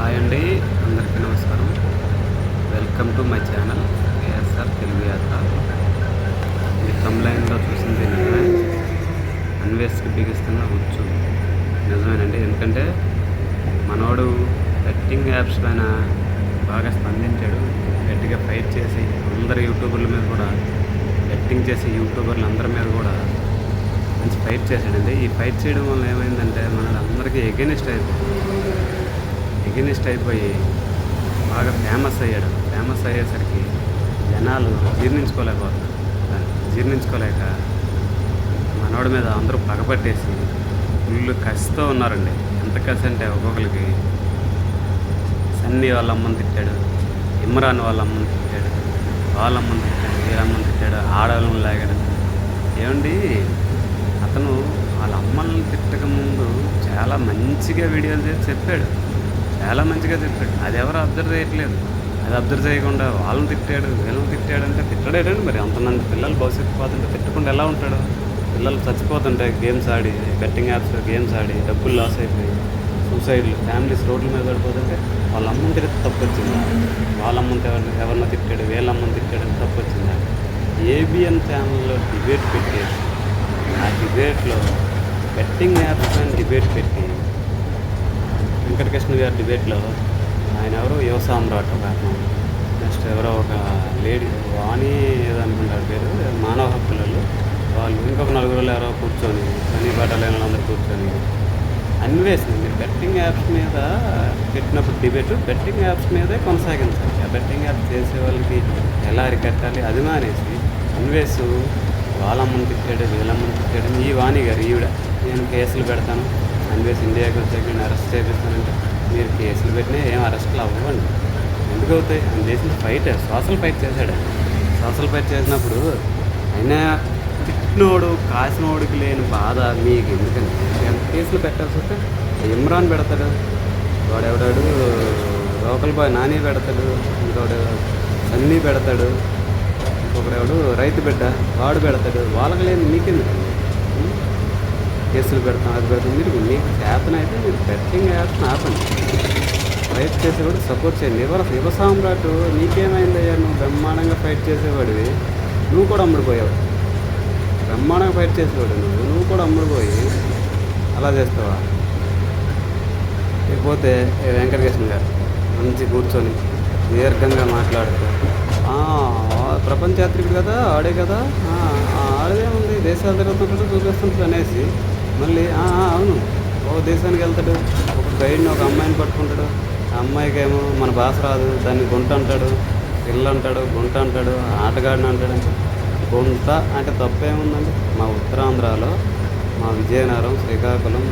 Hi అండి, అందరికీ నమస్కారం. Welcome to my channel KSR Telugu యాత్ర. ఇది తమ్లైన్లో చూసింది నిజమే. అన్వేస్కి బిగిస్తున్న వచ్చు నిజమేనండి. ఎందుకంటే మనోడు బెట్టింగ్ యాప్స్ పైన బాగా స్పందించాడు. గట్టిగా ఫైట్ చేసి అందరు యూట్యూబర్ల మీద కూడా, బెట్టింగ్ చేసి యూట్యూబర్లు అందరి మీద కూడా మంచి ఫైట్ చేశాడండి. ఈ ఫైట్ చేయడం వల్ల ఏమైందంటే అందరికీ ఎగెనిస్ట్ అయిపోయి బాగా ఫేమస్ అయ్యాడు. ఫేమస్ అయ్యేసరికి జనాలు జీర్ణించుకోలేక మనోడి మీద అందరూ పగపట్టేసి ఫుల్ కసితో ఉన్నారండి. ఎంత కసి అంటే ఒక్కొక్కరికి సన్నీ వాళ్ళ అమ్మని తిట్టాడు, ఇమ్రాన్ వాళ్ళ అమ్మని తిట్టాడు, వాళ్ళమ్మని తిట్టాడు, వీళ్ళమ్మని తిట్టాడు, ఆడవాళ్ళని లాగాడు. ఏమండి, అతను వాళ్ళ అమ్మల్ని తిట్టక ముందు చాలా మంచిగా వీడియోలు చేసి చెప్పాడు. అది ఎవరు అబ్జర్వ్ చేయట్లేదు. అది అబ్జర్వ్ చేయకుండా వాళ్ళని తిట్టాడు, వీళ్ళని తిట్టాడు అంటే తిట్టడేటండి. మరి అంతమంది పిల్లలు భవిష్యత్తు పోతుంటే తిట్టకుండా ఎలా ఉంటాడు? పిల్లలు చచ్చిపోతుంటాయి గేమ్స్ ఆడి, బెట్టింగ్ యాప్స్లో గేమ్స్ ఆడి డబ్బులు లాస్ అయిపోయి సూసైడ్లు, ఫ్యామిలీస్ రోడ్ల మీద పడిపోతుంటే వాళ్ళ అమ్మని తిరిగి తప్పు వచ్చిందా? వాళ్ళ అమ్మని ఎవరిని తిట్టాడు, వీళ్ళ అమ్మని తిట్టాడని తప్పు వచ్చిందా? ఏబిఎన్ ఛానల్లో డిబేట్ పెట్టేసి ఆ డిబేట్లో బెట్టింగ్ యాప్స్ పైన డిబేట్ పెట్టి వెంకటకృష్ణ గారి డిబేట్లో ఆయన ఎవరు యువ సామ్రాట్ ఒక నెక్స్ట్ ఎవరో ఒక లేడీ వాణి ఏదో అనుకుంటారు పేరు, మానవ హక్కులలో వాళ్ళు ఇంకొక నలుగురు ఎవరో కూర్చొని పని బట్టలేని అందరూ కూర్చొని అన్వేషింది బెట్టింగ్ యాప్స్ మీద పెట్టినప్పుడు డిబేట్ బెట్టింగ్ యాప్స్ మీదే కొనసాగించాలి. ఆ బెట్టింగ్ యాప్స్ చేసే వాళ్ళకి ఎలా అరికట్టాలి అది మానేసి అన్వేష్ వాళ్ళమ్మని తిట్టాడు, వీళ్ళమ్మని తిట్టాడు. ఈ వాణి గారు ఈవిడ నేను కేసులు పెడతాను, అన్వేష్ ఇండియాకి వచ్చాక నేను అరెస్ట్ చేపిస్తానంటే మీరు కేసులు పెట్టినా ఏం అరెస్టులు అవ్వండి. ఎందుకు అవుతాయి? ఆయన చేసిన ఫైట్ సోషల్ ఫైట్ చేశాడు. సోషల్ ఫైట్ చేసినప్పుడు ఆయన తిట్టినోడు కాసినోడికి లేని బాధ మీకు ఎందుకంటే ఎంత కేసులు పెట్టాల్సి వస్తే ఇమ్రాన్ పెడతాడు, వాడెవడాడు లోకల్ బాయ్ నాని పెడతాడు, ఇంకోడు సన్నీ పెడతాడు, ఇంకొకడెవడు రైతు బిడ్డ వాడు పెడతాడు. వాళ్ళకి లేని మీకెందుకు కేసులు పెడతాం, అది పెడతాం. మీరు మీకు చేతనైతే మీరు బెట్టింగ్ యాప్స్ని ఆపండి. ఫైట్ చేసేవాడు సపోర్ట్ చేయండి. యువ సామ్రాట్ నీకేమైందయ్యా? నువ్వు బ్రహ్మాండంగా ఫైట్ చేసేవాడివి, నువ్వు కూడా అమ్ముడుపోయావు. బ్రహ్మాండంగా ఫైట్ చేసేవాడు నువ్వు కూడా అమ్ముడుపోయి అలా చేస్తావా? లేకపోతే వెంకటకృష్ణ గారు మంచి కూర్చొని దీర్ఘంగా మాట్లాడుతూ ప్రపంచ యాత్రికుడు కదా, ఆడే కదా, ఆడదే ఉంది, దేశాలు తిరుగుతుంటాడు చూపిస్తుంటాడు అనేసి మళ్ళీ అవును దేశానికి వెళ్తాడు, ఒక గైడ్ని ఒక అమ్మాయిని పట్టుకుంటాడు. ఆ అమ్మాయికి ఏమో మన భాష రాదు, దాన్ని గుంట అంటాడు, పిల్ల అంటాడు, గుంట అంటాడు, ఆటగాడిని అంటాడు. గుంట అంటే తప్పేముందండి? మా ఉత్తరాంధ్రలో మా విజయనగరం, శ్రీకాకుళం,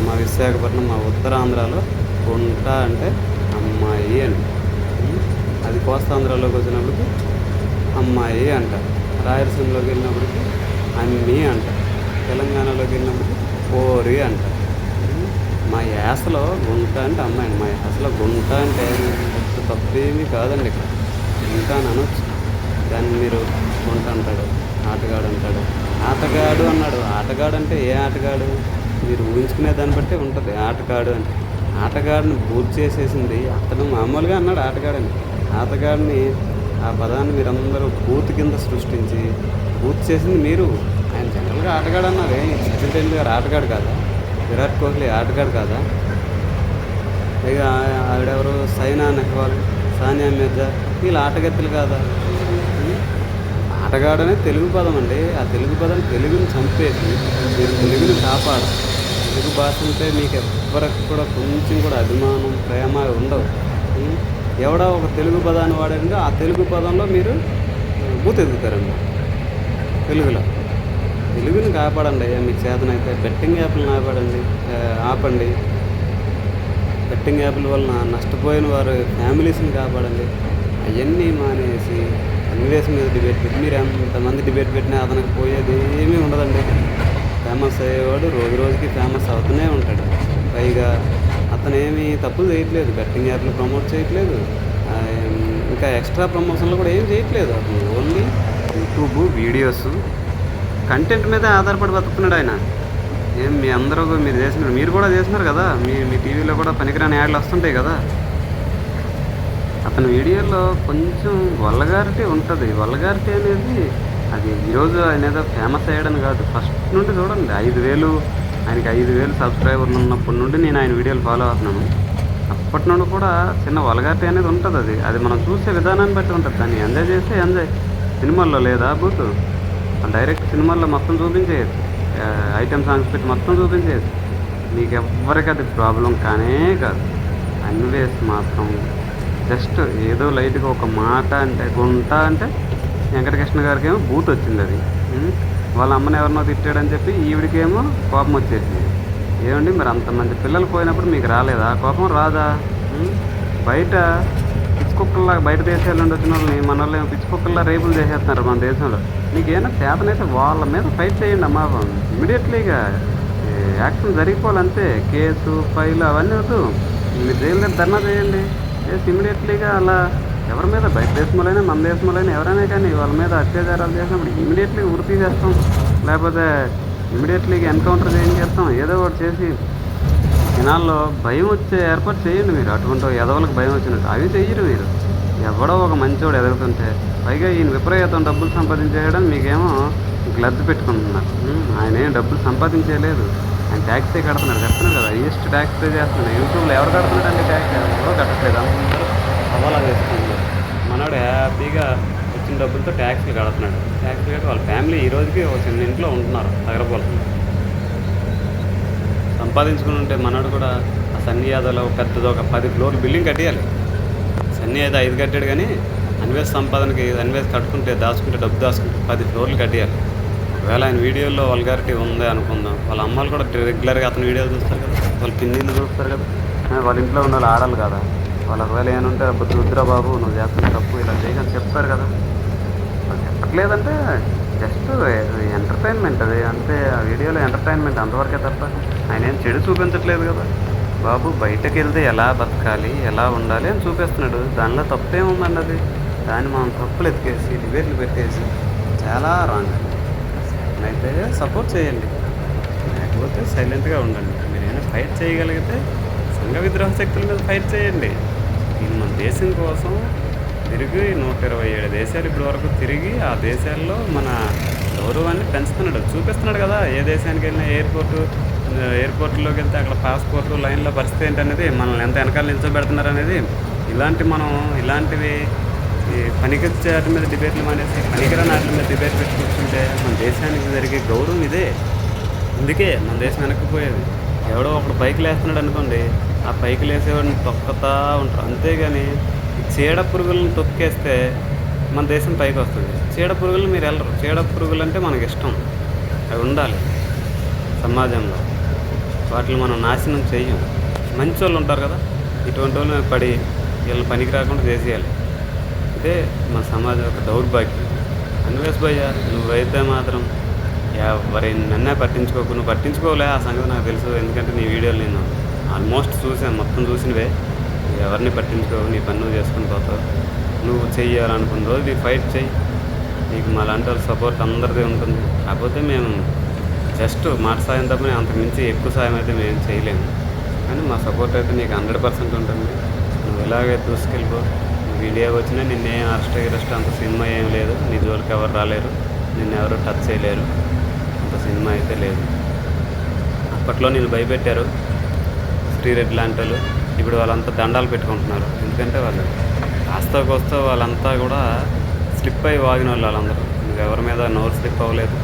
మా విశాఖపట్నం, మా ఉత్తరాంధ్రలో గుంట అంటే అమ్మాయి అని. అది కోస్తాంధ్రలోకి వచ్చినప్పటికి అమ్మాయి అంటారు, రాయలసీమలోకి వెళ్ళినప్పటికి అన్నీ అంటారు, తెలంగాణలోకి వెళ్ళినప్పటికి కోరి అంటారు. మా యాసలో గుంట అంటే అమ్మాయి, మా యాసలో గుంట అంటే తప్పేమీ కాదండి. ఇక్కడ గుంట అని అనొచ్చు. దాన్ని మీరు గుంట అంటాడు, ఆటగాడు అంటాడు, ఆటగాడు అన్నాడు. ఆటగాడు అంటే ఏ ఆటగాడు? మీరు ఊహించుకునే దాన్ని బట్టి ఉంటుంది. ఆటగాడు అంటే ఆటగాడిని పూర్తి చేసేసింది అతను మామూలుగా అన్నాడు ఆటగాడని. ఆటగాడిని ఆ పదాన్ని మీరందరూ బూత్ కింద సృష్టించి బూత్ చేసింది మీరు. ఆయన జనరల్గా ఆటగాడు అన్నారు. సచిన్ టెండూల్కర్ ఆటగాడు కాదా? విరాట్ కోహ్లీ ఆటగాడు కాదా? ఇక ఆవిడెవరు సైనా నెహ్వాల్, సానియా మిర్జా వీళ్ళు ఆటగత్తులు కాదా? ఆటగాడు అనేది తెలుగు పదం అండి. ఆ తెలుగు పదం తెలుగుని చంపేసి మీరు తెలుగుని కాపాడాలి. తెలుగు భాష అంటే మీకు ఎవరికి కూడా కొంచెం కూడా అభిమానం, ప్రేమ ఉండవు. ఎవడో ఒక తెలుగు పదాన్ని వాడారంటే ఆ తెలుగు పదంలో మీరు బూతెదుగుతారండి. తెలుగుని కాపాడండి అయ్యా మీకు చేతనైతే. బెట్టింగ్ యాప్లను ఆపండి. బెట్టింగ్ యాప్ల వలన నష్టపోయిన వారు ఫ్యామిలీస్ని కాపాడండి. అవన్నీ మానేసి అన్వేష్ మీద డిబేట్ పెట్టి మీరు ఎంతమంది డిబేట్ పెట్టినా అతనికి పోయేది ఏమీ ఉండదండి. ఫేమస్ అయ్యేవాడు రోజు రోజుకి ఫేమస్ అవుతూనే ఉంటాడు. పైగా అతను ఏమీ తప్పులు చేయట్లేదు, బెట్టింగ్ యాప్లు ప్రమోట్ చేయట్లేదు, ఇంకా ఎక్స్ట్రా ప్రమోషన్లు కూడా ఏం చేయట్లేదు. అతను ఓన్లీ యూట్యూబ్ వీడియోస్ కంటెంట్ మీద ఆధారపడి బతుకుతున్నాడు ఆయన. ఏం మీ అందరూ మీరు చేసినారు, మీరు కూడా చేసినారు కదా, మీ మీ టీవీలో కూడా పనికిరాని యాడ్లు వస్తుంటాయి కదా. అతని వీడియోలో కొంచెం వల్గారిటీ ఉంటుంది. వల్గారిటీ అనేది అది ఈరోజు ఆయన ఏదో ఫేమస్ అయ్యాడని కాదు, ఫస్ట్ నుండి చూడండి. 5,000 ఆయనకి 5,000 సబ్స్క్రైబర్లు ఉన్నప్పటి నుండి నేను ఆయన వీడియోలు ఫాలో అవుతున్నాను. అప్పటి నుండి కూడా చిన్న వల్గారిటీ అనేది ఉంటుంది. అది మనం చూసే విధానాన్ని బట్టి ఉంటుంది. దాన్ని ఎంజాయ్ చేస్తే ఎంజాయ్. సినిమాల్లో లేదా బూత్, డైరెక్ట్ సినిమాల్లో మొత్తం చూపించేయచ్చు, ఐటెం సాంగ్స్ పెట్టి మొత్తం చూపించేయచ్చు. మీకు ఎవ్వరికి అది ప్రాబ్లం కానే కాదు. అన్వేష్ మాత్రం జస్ట్ ఏదో లైట్గా ఒక మాట అంటే గుంట అంటే వెంకటకృష్ణ గారికి ఏమో బూత్ వచ్చింది. అది వాళ్ళ అమ్మని ఎవరినో తిట్టాడని చెప్పి ఈవిడికేమో కోపం వచ్చేసింది. ఏమండి మరి అంతమంది పిల్లలు పోయినప్పుడు మీకు రాలేదా కోపం? రాదా? బయట పిచ్చుకుక్కల్లా బయట దేశాల నుండి వచ్చిన వాళ్ళని మన వాళ్ళు ఏమో పిచ్చుకుక్కల్లా రేపులు చేసేస్తున్నారు మన దేశంలో. మీకు ఏమైనా చేతనైతే వాళ్ళ మీద ఫైట్ చేయండి అమ్మా. ఇమీడియట్లీగా యాక్షన్ జరిగిపోవాలంతే. కేసు ఫైల్ అవన్నీ వద్దు, మీరు జైలు దగ్గర ధర్నా చేయండి. ఇమీడియట్లీగా అలా ఎవరి మీద బయట దేశంలోనైనా మన దేశంలోనైనా ఎవరైనా కానీ వాళ్ళ మీద అత్యాచారాలు చేసినప్పుడు ఇమీడియట్లీగా ఉరి తీసేస్తాం, లేకపోతే ఇమీడియట్లీగా ఎన్కౌంటర్ చేస్తాం. ఏదో ఒకటి చేసి జనాల్లో భయం వచ్చే ఏర్పాటు చేయండి మీరు. అటువంటి ఎదవలకు భయం వచ్చినట్టు అవి చెయ్యరు మీరు. ఎవడో ఒక మంచోడు ఎదుగుతుంటే పైగా ఈయన విపరీతం డబ్బులు సంపాదించేయడం మీకేమో గ్లద్దు పెట్టుకుంటున్నారు. ఆయన ఏం డబ్బులు సంపాదించేయలేదు, ఆయన ట్యాక్సే కడుతున్నాడు. కడుతున్నాడు కదా, హైయెస్ట్ ట్యాక్స్ పే చేస్తున్నాడు. యూట్యూబ్లో ఎవరు కడుతున్నాడు అంటే ట్యాక్స్ ఎవరో కట్టట్లేదు, అందరూ సవాలా చేస్తున్నారు. మనోడు హ్యాపీగా వచ్చిన డబ్బులతో ట్యాక్స్లు కడుతున్నాడు. ట్యాక్స్లు కట్టి వాళ్ళ ఫ్యామిలీ ఈ రోజుకి ఒక చిన్న ఇంట్లో ఉంటున్నారు తగరపోతుంది. సంపాదించుకుని ఉంటే మనోడు కూడా ఆ సన్నీ యాదవ్లో పెద్దది ఒక 10 ఫ్లోర్లు బిల్డింగ్ కట్టేయాలి. సన్నీ యాదవ్ 5 కట్టాడు కానీ అన్వేష్ సంపాదనకి అన్వేష్ కట్టుకుంటే దాచుకుంటే డబ్బు దాచుకుంటే 10 ఫ్లోర్లు కట్టేయాలి. ఒకవేళ ఆయన వీడియోలో వల్గారిటీ ఉంది అనుకుందాం, వాళ్ళ అమ్మాయిలు కూడా రెగ్యులర్గా అతని వీడియోలు చూస్తారు కదా, వాళ్ళ పిన్నిళ్ళు చూస్తారు కదా, వాళ్ళ ఇంట్లో ఉన్న వాళ్ళు ఆడాలి కదా. వాళ్ళు ఒకవేళ ఏమంటే రుద్ర బాబు నువ్వు చేస్తున్న తప్పు ఇలా చేయని చెప్తారు కదా. వాళ్ళు చెప్పట్లేదంటే జస్ట్ ఎంటర్టైన్మెంట్, అది అంతే. ఆ వీడియోలో ఎంటర్టైన్మెంట్ అంతవరకే తప్ప ఆయన ఏం చెడు చూపించట్లేదు కదా. బాబు బయటకు వెళ్తే ఎలా బతకాలి, ఎలా ఉండాలి అని చూపిస్తున్నాడు. దానిలో తప్పేముందండి? అది దాన్ని మనం తప్పులు ఎత్తికేసి డిబేట్లు పెట్టేసి చాలా రాంగ్. అయితే సపోర్ట్ చేయండి, లేకపోతే సైలెంట్గా ఉండండి. మీరైనా ఫైట్ చేయగలిగితే సంఘ విద్రోహ శక్తుల మీద ఫైట్ చేయండి. ఇది మన దేశం కోసం తిరిగి 127 దేశాలు ఇప్పటి వరకు తిరిగి ఆ దేశాల్లో మన గౌరవాన్ని పెంచుతున్నాడు, చూపిస్తున్నాడు కదా. ఏ దేశానికి వెళ్ళినా ఎయిర్పోర్ట్లోకి వెళ్తే అక్కడ పాస్పోర్టు లైన్లో పరిస్థితి ఏంటనేది, మనల్ని ఎంత వెనకాల నిల్చోబెడుతున్నారు అనేది. ఇలాంటివి ఈ పనికొచ్చే వాటి మీద డిబేట్లు మానేసి పనికిరాని వాటి మీద డిబేట్ పెట్టి కూర్చుంటే మన దేశానికి జరిగే గౌరవం ఇదే. అందుకే మన దేశం వెనక్కిపోయేది. ఎవడో ఒకడు పైకి లేస్తున్నాడు అనుకోండి, ఆ పైకి లేసేవాడిని తొక్కుతా ఉంటారు. అంతేగాని చీడ పురుగులను తొక్కేస్తే మన దేశం పైకి వస్తుంది. చీడ పురుగులు మీరు వెళ్ళరు. చీడ పురుగులు అంటే మనకి ఇష్టం, అవి ఉండాలి సమాజంలో. వాటిని మనం నాశనం చెయ్యం. మంచి వాళ్ళు ఉంటారు కదా, ఇటువంటి వాళ్ళు పడి వీళ్ళని పనికి రాకుండా చేసేయాలి. ఇదే మన సమాజం యొక్క దౌర్భాగ్యం. అన్వేష్ భయ్య నువ్వైతే మాత్రం ఎవరైనా నన్నే పట్టించుకోకు. నువ్వు పట్టించుకోలే, ఆ సంగతి నాకు తెలుసు. ఎందుకంటే నీ వీడియోలు నేను ఆల్మోస్ట్ చూసాను, మొత్తం చూసినవే. ఎవరిని పట్టించుకోవు, నీ పని నువ్వు చేసుకుని పోతావు. నువ్వు చెయ్యాలనుకున్న రోజు నీ ఫైట్ చెయ్యి. నీకు మా లాంటి వాళ్ళ సపోర్ట్ అందరిది ఉంటుంది. కాకపోతే మేము జస్ట్ మాట సాయం తప్ప అంతకుమించి ఎక్కువ సాయం అయితే మేము చేయలేము. కానీ మా సపోర్ట్ అయితే నీకు 100% ఉంటుంది. నువ్వు ఇలాగే దూసుకెళ్ళిపో. నువ్వు ఇండియాకి వచ్చినా నిన్నేం అరెస్ట్ అంత సినిమా ఏం లేదు. నీ జోలికి ఎవరు రాలేరు, నిన్ను ఎవరు టచ్ చేయలేరు. అంత సినిమా అయితే లేదు. అప్పట్లో నేను భయపెట్టారు శ్రీరెడ్డి లాంటి వాళ్ళు. ఇప్పుడు వాళ్ళంతా దండాలు పెట్టుకుంటున్నారు. ఎందుకంటే వాళ్ళు కాస్త వాళ్ళంతా కూడా స్లిప్ అయ్యి వాగిన వాళ్ళు. వాళ్ళందరూ నువ్వు ఎవరి మీద నోరు స్లిప్ అవ్వలేదు,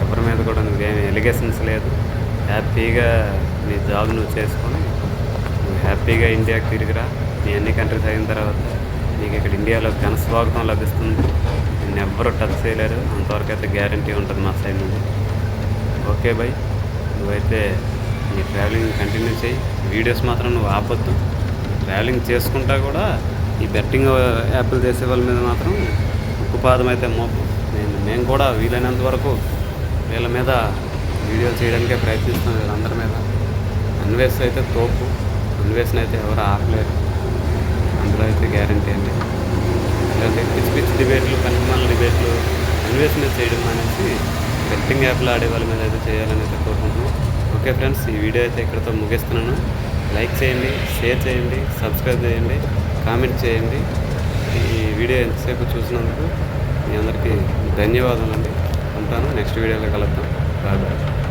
ఎవరి మీద కూడా నువ్వేమి ఎలిగేషన్స్ లేదు. హ్యాపీగా నీ జాబ్ నువ్వు చేసుకొని నువ్వు హ్యాపీగా ఇండియాకి తిరిగిరా. నీ అన్ని కంట్రీస్ అయిన తర్వాత నీకు ఇక్కడ ఇండియాలో ఘన స్వాగతం లభిస్తుంది. నిన్ను ఎవ్వరూ టచ్ చేయలేరు. అంతవరకు అయితే గ్యారంటీ ఉంటుంది మా సైడ్ నుండి. ఓకే బై, నువ్వైతే నీ ట్రావెలింగ్ కంటిన్యూ చేయి. వీడియోస్ మాత్రం నువ్వు ఆపొద్దు. ట్రావెలింగ్ చేసుకుంటా కూడా ఈ బెట్టింగ్ యాప్లు చేసే వాళ్ళ మీద మాత్రం ఉక్కుపాదం అయితే మోపు. మేము కూడా వీలైనంత వరకు వీళ్ళ మీద వీడియోలు చేయడానికే ప్రయత్నిస్తాం. వీళ్ళందరి మీద అన్వేష్ అయితే తోపు. అన్వేషణ అయితే ఎవరు ఆపలేరు, అందులో అయితే గ్యారంటీ అండి. లేకపోతే పిచ్చి డిబేట్లు, పనికిమాల డిబేట్లు అన్వేషణ చేయడం అనేసి బెట్టింగ్ యాప్లో ఆడే వాళ్ళ మీద అయితే చేయాలని అయితే కోరుకుంటున్నాను. ఓకే ఫ్రెండ్స్, ఈ వీడియో అయితే ఇక్కడితో ముగిస్తున్నాను. లైక్ చేయండి, షేర్ చేయండి, సబ్స్క్రైబ్ చేయండి, కామెంట్ చేయండి. ఈ వీడియో ఎంతసేపు చూసినందుకు మీ అందరికీ ధన్యవాదాలండి. ఉంటాను, నెక్స్ట్ వీడియోలో కలుద్దాం. Bye bye.